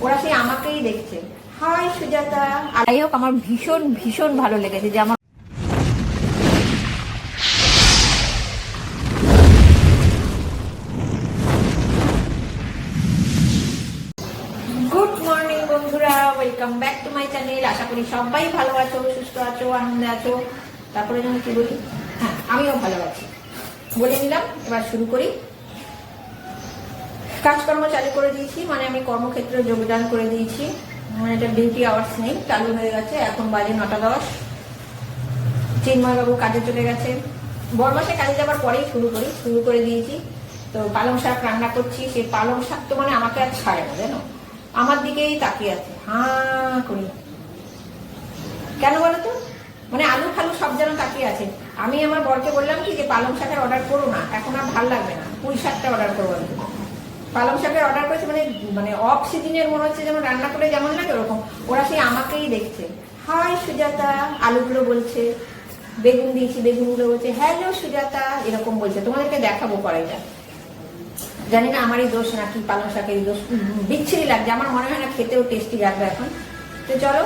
ওরা সেই আমাকেই দেখছে। হাই সুজাতা। যাই হোক, আমার ভীষণ ভীষণ ভালো লেগেছে যে আমার গুড মর্নিং বন্ধুরা, welcome back to my channel. আশা করি সবাই ভালো আছো, সুস্থ আছো, আনন্দে আছো। তারপরে যেন কি বলি, হ্যাঁ আমিও ভালো আছি বলে নিলাম। এবার শুরু করি। কাজকর্ম চালু করে দিয়েছি, মানে আমি কর্মক্ষেত্রে যোগদান করে দিয়েছি। মানে এটা ডিউটি আওয়ার্স নেই, চালু হয়ে গেছে। এখন বাজে 9:10। চিন্ময়বাবু কাজে চলে গেছে। বরমাসে কাজে যাবার পরেই শুরু করে দিয়েছি। তো পালং শাক রান্না করছি। সেই পালং শাক তো মানে আমাকে আর ছাড়ে না, জানো, আমার দিকেই তাকিয়ে আছে হাঁ করি। কেন বলো তো, মানে আলু ফালু সব যেন তাকিয়ে আছে। আমি আমার বরকে বললাম কি যে পালং শাকের অর্ডার করো না, এখন আর ভাল লাগবে না, পুঁই শাকটা অর্ডার করবো। পালং শাকের অর্ডার করেছে, মানে মানে অফ সিজনের মনে হচ্ছে যেমন রান্না করে যেমন লাগে ওরকম। ওরা সেই আমাকেই দেখছে। হাই সুজাতা, আলুগুলো বলছে। বেগুন দিয়েছি, বেগুনগুলো বলছে হ্যালো সুজাতা, এরকম বলছে। তোমাদেরকে দেখাবো কড়াইটা। জানি না আমারই দোষ নাকি পালং শাকের দোষ, বিচ্ছিরি লাগছে। আমার মনে হয় না খেতেও টেস্টি লাগবে এখন। তো চলো,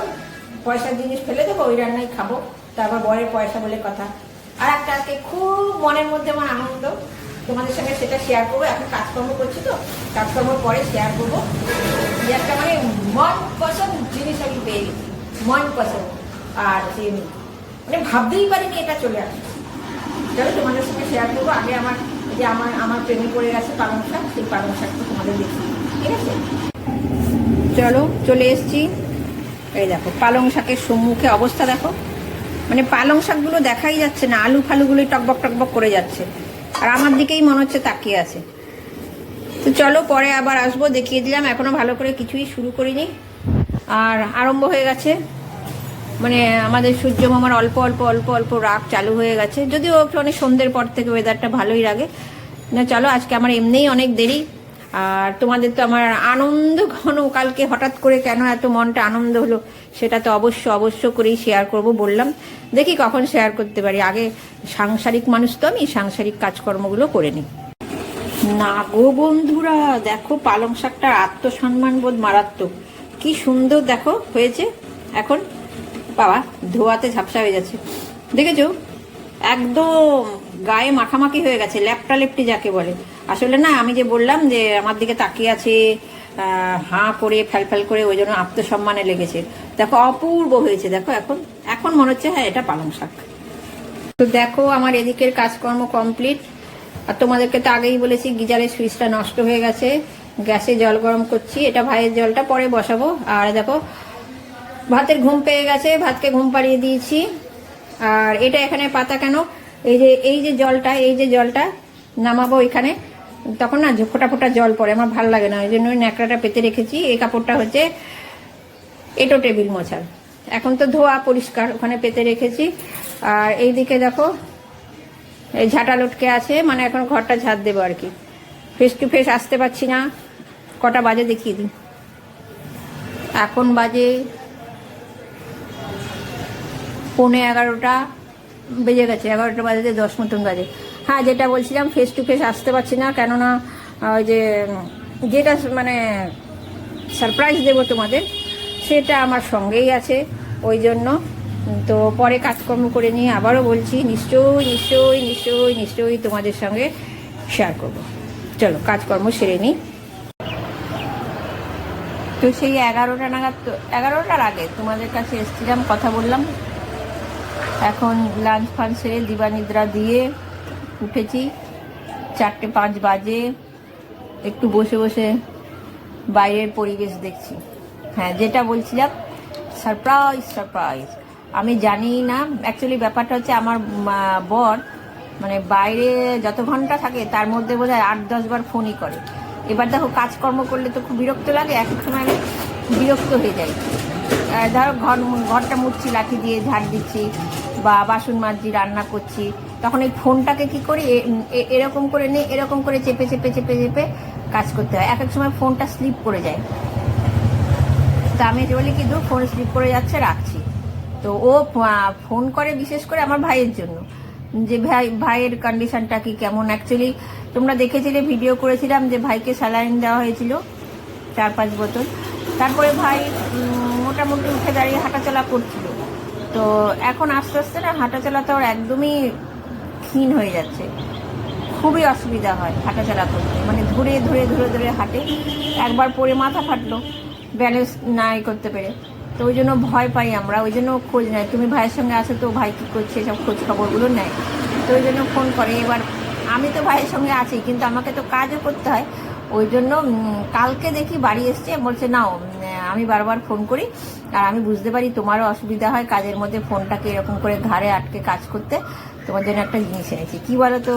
পয়সার জিনিস ফেলে দেবো, ওই রান্নাই খাবো। তারপর বরের পয়সা বলে কথা। আর একটা আজকে খুব মনের মধ্যে আমার আনন্দ, তোমাদের সঙ্গে সেটা শেয়ার করবো। এখন কাজকর্ম করছি তো, কাজকর্ম পরে শেয়ার করবো। যে একটা মানে মন পছন্দ জিনিস আমি পেয়ে গেছি, মন পছন্দ। আর সে মানে ভাবতেই পারিনি এটা চলে আসে। চলো তোমাদের সঙ্গে শেয়ার করবো। আগে আমার যে আমার প্রেমে পড়ে গেছে পালং শাক, সেই পালং শাকটা তোমাদের দেখি, ঠিক আছে? চলো, চলে এসছি। এই দেখো পালং শাকের সম্মুখে অবস্থা দেখো, মানে পালং শাকগুলো দেখাই যাচ্ছে না, আলু ফালুগুলো টকবক টকবক করে যাচ্ছে। আর আমার দিকেই মনে হচ্ছে তাকিয়ে আছে। তো চলো পরে আবার আসবো, দেখিয়ে দিলাম। এখনো ভালো করে কিছুই শুরু করিনি। আর আরম্ভ হয়ে গেছে, মানে আমাদের সূর্য মামার অল্প অল্প অল্প অল্প রাগ চালু হয়ে গেছে। যদিও মানে সন্ধ্যের পর থেকে ওয়েদারটা ভালোই লাগে না। চলো, আজকে আমার এমনিই অনেক দেরি। আর তোমাদের তো আমার আনন্দ ঘন, কালকে হঠাৎ করে কেন এত মনটা আনন্দ হলো সেটা তো অবশ্য করেই শেয়ার করব বললাম। দেখি কখন শেয়ার করতে পারি। আগে সাংসারিক মানুষ তো, আমি সাংসারিক কাজকর্মগুলো করে নিই। না গো বন্ধুরা, দেখো পালং শাকটার আত্মসম্মান বোধ মারাত্মক। কি সুন্দর দেখো হয়েছে। এখন বাবা ধোয়াতে ঝাপসা হয়ে যাচ্ছে, দেখেছো? একদম গায়ে মাখামাখি হয়ে গেছে, ল্যাপটা লেপটি যাকে বলে। আসলে না, আমি যে বললাম যে আমার দিকে তাকিয়ে আছে হাঁ করে ফ্যাল করে, ওই জন্য আত্মসম্মানে লেগেছে। দেখো অপূর্ব হয়েছে। দেখো এখন এখন মনে হচ্ছে হ্যাঁ এটা পালং শাক। তো দেখো আমার এদিকের কাজকর্ম কমপ্লিট। আর তোমাদেরকে তো আগেই বলেছি গিজারের সুইচটা নষ্ট হয়ে গেছে। গ্যাসে জল গরম করছি, এটা ভাইয়ের জলটা পরে বসাবো। আর দেখো ভাতের ঘুম পেয়ে গেছে, ভাতকে ঘুম পাড়িয়ে দিয়েছি। আর এটা এখানে পাতা কেন, এই যে জলটা নামাবো এখানে, তখন না ফোটা ফোটা জল পড়ে, আমার ভালো লাগে না, ওই জন্য ন্যাকড়াটা পেতে রেখেছি। এই কাপড়টা হচ্ছে এটো টেবিল মোছার, এখন তো ধোয়া পরিষ্কার, ওখানে পেতে রেখেছি। আর এইদিকে দেখো এই ঝাঁটা লটকে আছে, মানে এখন ঘরটা ঝাঁট দেবো আর কি। ফেস টু ফেস আসতে পারছি না। কটা বাজে দেখিয়ে দিই, এখন বাজে 11:15 বেজে গেছে। 11টা বাজে 10 মতন বাজে। হ্যাঁ, যেটা বলছিলাম ফেস টু ফেস আসতে পারছি না, কেননা ওই যেটা মানে সারপ্রাইজ দেবো তোমাদের, সেটা আমার সঙ্গেই আছে, ওই জন্য। তো পরে কাজকর্ম করে নিয়ে আবারও বলছি নিশ্চয়ই তোমাদের সঙ্গে শেয়ার করবো। চলো কাজকর্ম সেরে নিই। তো সেই 11টা নাগাদ, 11টার আগে তোমাদের কাছে এসেছিলাম, কথা বললাম। এখন লাঞ্চ ফাঞ্চ সেরে দিবানিদ্রা দিয়ে উঠেছি। 4:05 বাজে। একটু বসে বসে বাইরের পরিবেশ দেখছি। হ্যাঁ, যেটা বলছিলাম সারপ্রাইজ। আমি জানি না অ্যাকচুয়ালি ব্যাপারটা হচ্ছে আমার বর মানে বাইরে যত ঘন্টা থাকে তার মধ্যে বোধহয় 8-10 বার ফোনই করে। এবার দেখো কাজকর্ম করলে তো খুব বিরক্ত লাগে, এক এক সময় আমি বিরক্ত হয়ে যাই। ধরো ঘরটা মুছছি, লাঠি দিয়ে ঝাড় দিচ্ছি, বা বাসন মাজছি, রান্না করছি, তখন এই ফোনটাকে কি করি এরকম করে নিয়ে এরকম করে চেপে কাজ করতে হয়। এক এক সময় ফোনটা স্লিপ করে যায়। তা আমি বলি কি ফোন স্লিপ করে যাচ্ছে, রাখছি। তো ও ফোন করে বিশেষ করে আমার ভাইয়ের জন্য, যে ভাইয়ের কন্ডিশনটা কি কেমন। অ্যাকচুয়ালি তোমরা দেখেছিলে, ভিডিও করেছিলাম যে ভাইকে স্যালাইন দেওয়া হয়েছিল 4-5 বোতল। তারপরে ভাই মোটামুটি উঠে দাঁড়িয়ে হাঁটাচলা করছিল। তো এখন আস্তে আস্তে না হাঁটাচলা তো একদমই ক্ষীণ হয়ে যাচ্ছে, খুবই অসুবিধা হয় হাঁটাচলা করতে, মানে ধরে ধরে ধরে ধরে হাঁটে। একবার পরে মাথা ফাটলো ব্যালেন্স নাই করতে পেরে। তো ওই জন্য ভয় পাই আমরা, ওই জন্য খোঁজ নেয়। তুমি ভাইয়ের সঙ্গে আসো তো ভাই কী করছে এসব খোঁজ খবরগুলো নেয়, তো ওই জন্য ফোন করে। এবার আমি তো ভাইয়ের সঙ্গে আছি, কিন্তু আমাকে তো কাজও করতে হয়। ওই জন্য কালকে দেখি বাড়ি এসছে, বলছে নাও, আমি বারবার ফোন করি আর আমি বুঝতে পারি তোমারও অসুবিধা হয় কাজের মধ্যে ফোনটাকে এরকম করে ঘাড়ে আটকে কাজ করতে, তোমার জন্য একটা জিনিস এনেছি। কি বলো তো?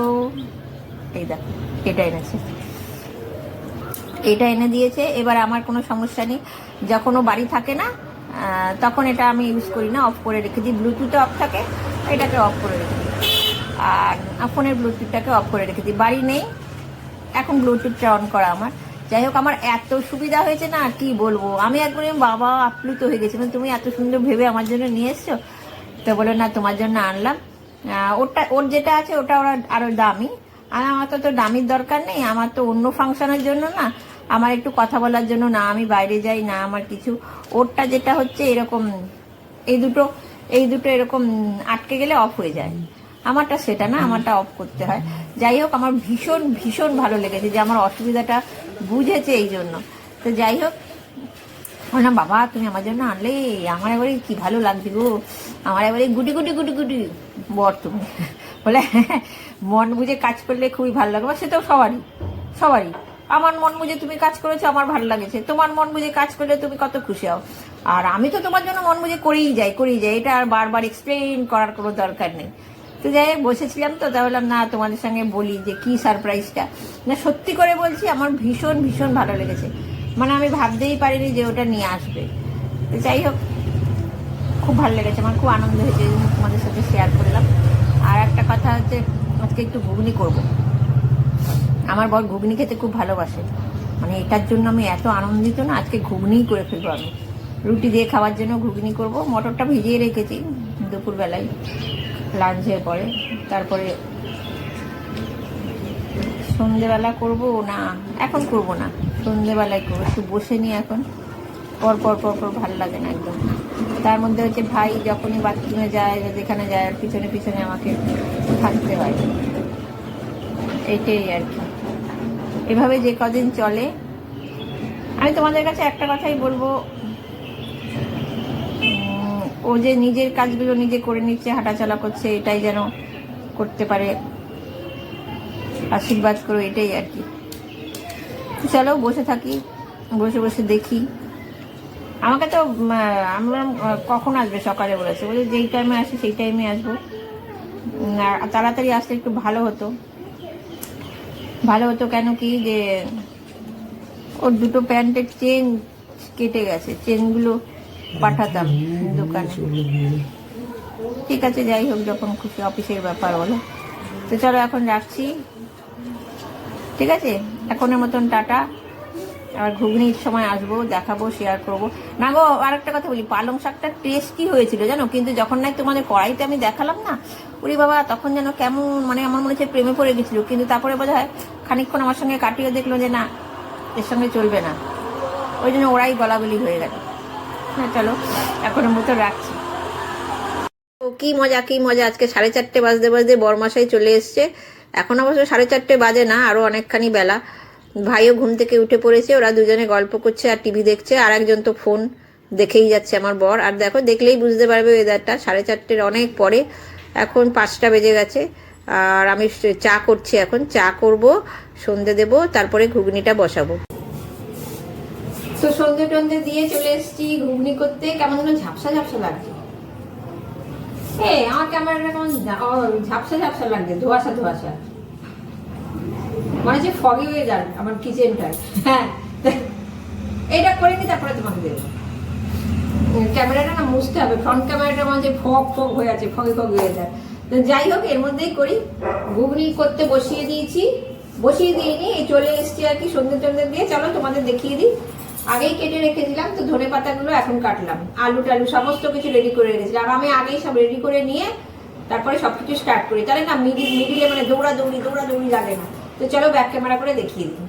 এই দেখো, এটা এনেছে, এটা এনে দিয়েছে। এবার আমার কোনো সমস্যা নেই, যখন ও বাড়ি থাকে না তখন এটা আমি ইউজ করি না, অফ করে রেখে দিই। ব্লুটুথে অফ থাকে, এটাকে অফ করে রেখে দিই, আর ফোনের ব্লুটুথটাকে অফ করে রেখে দিই। বাড়ি নেই এখন ব্লুটুথটা অন করা আমার। যাই হোক, আমার এত সুবিধা হয়েছে না কি বলবো, আমি একবারে বাবা আপ্লুত হয়ে গেছি, মানে তুমি এত সুন্দর ভেবে আমার জন্য নিয়ে এসছো। তো বলে না তোমার জন্য আনলাম। ওর যেটা আছে ওটা ওরা আরো দামি, আর আমার তো দামির দরকার নেই, আমার তো অন্য ফাংশনের জন্য না, আমার একটু কথা বলার জন্য না, আমি বাইরে যাই না আমার কিছু। ওরটা যেটা হচ্ছে এরকম, এই দুটো এরকম আটকে গেলে অফ হয়ে যায়, আমারটা সেটা না, আমারটা অফ করতে হয়। যাই হোক, আমার ভীষণ ভীষণ ভালো লেগেছে যে আমার অসুবিধাটা বুঝেছে এই জন্য। তো যাই হোক, বললাম বাবা তুমি আমার জন্য আনলে, আমার এবারে কি ভালো লাগছে গো, আমার এবারে গুটি গুটি গুটি গুটি বর তুমি। বলে মন বুঝে কাজ করলে খুবই ভালো লাগে, সে তো সবারই। আমার মন বুঝে তুমি কাজ করেছো, আমার ভালো লাগেছে। তোমার মন বুঝে কাজ করলে তুমি কত খুশি হও, আর আমি তো তোমার জন্য মন বুঝে করেই যাই। এটা আর বারবার এক্সপ্লেইন করার কোনো দরকার নেই। তো যাই হোক, বসেছিলাম তো, তা বললাম না তোমাদের সঙ্গে বলি যে কি সারপ্রাইজটা। না সত্যি করে বলছি, আমার ভীষণ ভীষণ ভালো লেগেছে, মানে আমি ভাবতেই পারিনি যে ওটা নিয়ে আসবে। তো যাই হোক, খুব ভালো লেগেছে, আমার খুব আনন্দ হয়েছে, তোমাদের সাথে শেয়ার করলাম। আর একটা কথা হচ্ছে, আজকে একটু ঘুগনি করব। আমার বর ঘুগনি খেতে খুব ভালোবাসে, মানে এটার জন্য আমি এত আনন্দিত না, আজকে ঘুগনিই করে ফেলবো। আমি রুটি দিয়ে খাওয়ার জন্য ঘুগনি করব। মটরটা ভিজিয়ে রেখেছি দুপুরবেলায় লাঞ্চের পরে, তারপরে সন্ধেবেলা করব না, এখন করব না, সন্ধেবেলায় করবো। একটু বসে নিই এখন, পর পর ভালো লাগে না একদম। তার মধ্যে হচ্ছে ভাই যখনই বাথরুমে যায়, যেখানে যায়, পিছনে পিছনে আমাকে থাকতে হয়, এইটাই আর কি। এভাবে যে কদিন চলে, আমি তোমাদের কাছে একটা কথাই বলবো, ও যে নিজের কাজগুলো নিজে করে নিচ্ছে, হাঁটাচলা করছে, এটাই যেন করতে পারে, আশীর্বাদ করো, এটাই আর কি। চলো বসে থাকি, বসে বসে দেখি। আমাকে তো আমরা কখন আসবে সকালে বলেছে, বলে যেই টাইমে আসি সেই টাইমে আসবো, তাড়াতাড়ি আসলে একটু ভালো হতো। কেন কি যে ওর দুটো প্যান্টের চেন কেটে গেছে, চেনগুলো পাঠাতাম দোকানে। ঠিক আছে, যাই হোক, যখন খুশি, অফিসের ব্যাপার বলো। তো চলো এখন রাখছি, ঠিক আছে, এখনের মতন টাটা। আবার ঘুগনির সময় আসবো, দেখাবো, শেয়ার করবো। না গো, আর একটা কথা বলি, পালং শাকটার টেস্টি হয়েছিল জানো, কিন্তু যখন না তোমাদের কড়াইতে আমি দেখালাম না, ওরে বাবা, তখন যেন কেমন, মানে আমার মনে হচ্ছে প্রেমে পড়ে গেছিল। কিন্তু তারপরে বোধ হয় খানিকক্ষণ আমার সঙ্গে কাটিয়ে দেখলো যে না, এর সঙ্গে চলবে না, ওই জন্য ওরাই গলাগলি হয়ে গেল। হ্যাঁ চলো, এখনের মতো রাখছি। ও কি মজা, আজকে 4:30 বাজতে বরমাসাই চলে এসছে। এখন অবশ্য 4:30 বাজে না, আরো অনেকখানি বেলা। ভাইও ঘুম থেকে উঠে পড়েছে, ওরা দুজনে গল্প করছে আর টিভি দেখছে, আর একজন তো ফোন দেখেই যাচ্ছে আমার বর। আর দেখো, দেখলেই বুঝতে পারবে ওয়েদারটা, 4:30 অনেক পরে, এখন 5টা বেজে গেছে। আর আমি চা করছি, এখন চা করব, সন্ধে দেবো, তারপরে ঘুগনিটা বসাবো। তো সন্ধে টন্ধে দিয়ে চলে এসেছি ঘুগনি করতে। কেমন যেন ঝাপসা লাগছে, আমার ক্যামেরাটা কেমন ঝাপসা লাগছে, ধোয়াশা মনে হচ্ছে ফগি হয়ে যান আমার কিচেনটায়। হ্যাঁ, এইটা করে নি, তারপরে তোমাকে দেবো। ক্যামেরাটা না মুছতে হবে, ফ্রন্ট ক্যামেরাটা মনে হচ্ছে ফগ হয়ে আছে, ফগি হয়ে যায়। তো যাই হোক, এর মধ্যেই করি। ঘুগনি করতে বসিয়ে দিইনি, এই চলে এসছি আর কি, সন্ধ্যে টন্ধে দিয়ে। চলো তোমাদের দেখিয়ে দিই। আগেই কেটে রেখেছিলাম তো ধনে পাতাগুলো, এখন কাটলাম। আলু টালু সমস্ত কিছু রেডি করে রেখেছিলাম আমি আগেই, সব রেডি করে নিয়ে তারপরে সবকিছু স্টার্ট করি, তাহলে না মিডিলে মানে দৌড়াদৌড়ি লাগে না। তো চলো ব্যাক ক্যামেরা করে দেখিয়ে দিই।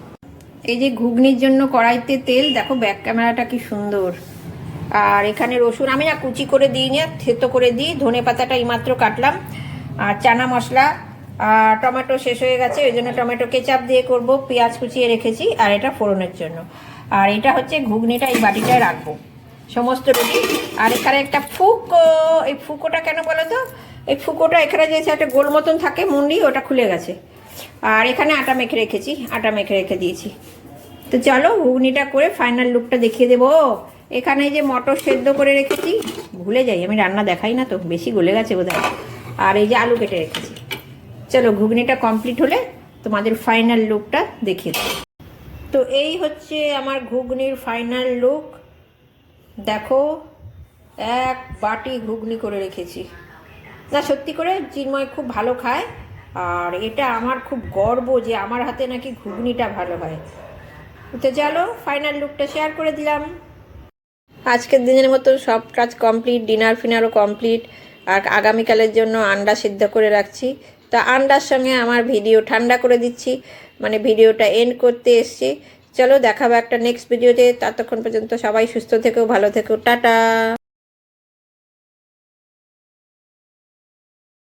এই যে ঘুগনির জন্য কড়াইতে তেল, দেখো ব্যাক ক্যামেরাটা কি সুন্দর। আর এখানে রসুন আমি না কুচি করে দিই না, থেতো করে দিই। ধনে পাতাটা এইমাত্র কাটলাম। আর চানা মশলা, আর টমেটো শেষ হয়ে গেছে, ওই জন্য টমেটো কেচাপ দিয়ে করব। পেঁয়াজ কুচিয়ে রেখেছি, আর এটা ফোড়নের জন্য। আর এটা হচ্ছে ঘুগনিটা, এই বাটিটায় রাখবো সমস্ত রুটি। আর এখানে একটা ফুকো, এই ফুকোটা কেন বলো তো, এই ফুকোটা এখানে যে একটা গোল মতন থাকে মুন্ডি, ওটা খুলে গেছে। আর এখানে আটা মেখে রেখেছি, আটা মেখে রেখে দিয়েছি। তো চলো ঘুগনিটা করে ফাইনাল লুকটা দেখিয়ে দেবো। এখানে যে মটর সেদ্ধ করে রেখেছি, ভুলে যাই আমি রান্না দেখাই না তো, বেশি গলে গেছে বোধহয়। আর এই যে আলু কেটে রেখেছি। চলো ঘুগনিটা কমপ্লিট হলে তোমাদের ফাইনাল লুকটা দেখিয়ে দেবো। তো এই হচ্ছে আমার ঘুগনির ফাইনাল লুক। দেখো, এক বাটি ঘুগনি করে রেখেছি। না সত্যি করে চিন্ময় খুব ভালো খায়, আর এটা আমার খুব গর্ব যে আমার হাতে নাকি ঘুগনিটা ভালো হয়। তো চলো ফাইনাল লুকটা শেয়ার করে দিলাম। আজকের দিনের মতো সব কাজ কমপ্লিট, ডিনার ফিনারও কমপ্লিট। আর আগামীকালের জন্য আন্ডা সিদ্ধ করে রাখছি। তা আন্ডার সঙ্গে আমার ভিডিও ঠান্ডা করে দিচ্ছি, মানে ভিডিওটা এন্ড করতে এসছি। চলো দেখাবো একটা নেক্সট ভিডিওতে। ততক্ষণ পর্যন্ত সবাই সুস্থ থেকো, ভালো থেকো, টাটা।